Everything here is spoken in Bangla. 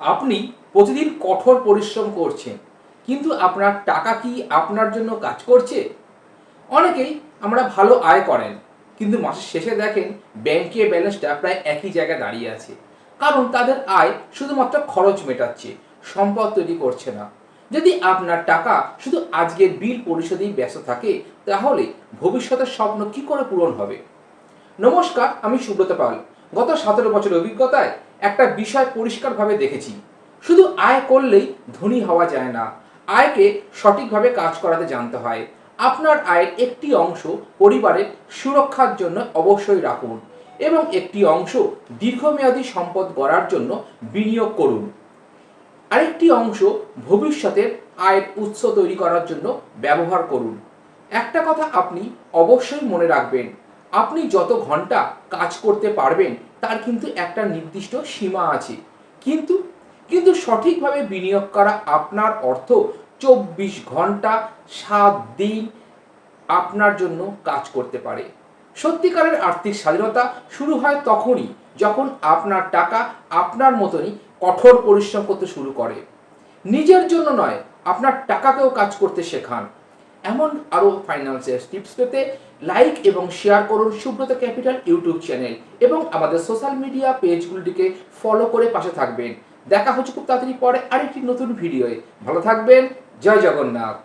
আপনি প্রতিদিন কঠোর পরিশ্রম করছেন, কিন্তু আপনার টাকা কি আপনার জন্য কাজ করছে? অনেকেই আমরা ভালো আয় করেন, কিন্তু মাসের শেষে দেখেন ব্যাংকে ব্যালেন্সটা প্রায় একই জায়গায় দাঁড়িয়ে আছে। কারণ তাদের আয় শুধুমাত্র খরচ মেটাচ্ছে, সম্পদ তৈরি করছে না। যদি আপনার টাকা শুধু আজকের বিল পরিশোধেই ব্যস্ত থাকে, তাহলে ভবিষ্যতের স্বপ্ন কি করে পূরণ হবে? নমস্কার, আমি সুব্রত পাল। গত 17 বছর অভিজ্ঞতায় একটা বিষয় পরিষ্কারভাবে দেখেছি, শুধু আয় করলেই ধনী হওয়া যায় না। আয়কে সঠিকভাবে কাজ করাতে জানতে হয়। আপনার আয়ের একটি অংশ পরিবারের সুরক্ষার জন্য অবশ্যই রাখুন, এবং একটি অংশ দীর্ঘমেয়াদী সম্পদ গড়ার জন্য বিনিয়োগ করুন। আরেকটি অংশ ভবিষ্যতের আয়ের উৎস তৈরি করার জন্য ব্যবহার করুন। একটা কথা আপনি অবশ্যই মনে রাখবেন, আপনি যত ঘন্টা কাজ করতে পারবেন তার কিন্তু একটা নির্দিষ্ট সীমা আছে। কিন্তু কিন্তু সঠিকভাবে বিনিয়োগ করা আপনার অর্থ 24 ঘন্টা 7 দিন আপনার জন্য কাজ করতে পারে। সত্যিকারের আর্থিক স্বাধীনতা শুরু হয় তখনই, যখন আপনার টাকা আপনার মতনই কঠোর পরিশ্রম করতে শুরু করে। নিজের জন্য নয়, আপনার টাকাকেও কাজ করতে শেখান। এমন আরও ফাইন্যান্সিয়াল টিপস পেতে লাইক এবং শেয়ার করুন সুব্রত ক্যাপিটাল ইউটিউব চ্যানেল, এবং আমাদের সোশ্যাল মিডিয়া পেজগুলিকে ফলো করে পাশে থাকবেন। দেখা হচ্ছে খুব তাড়াতাড়ি পরে আরেকটি নতুন ভিডিওয়ে। ভালো থাকবেন। জয় জগন্নাথ।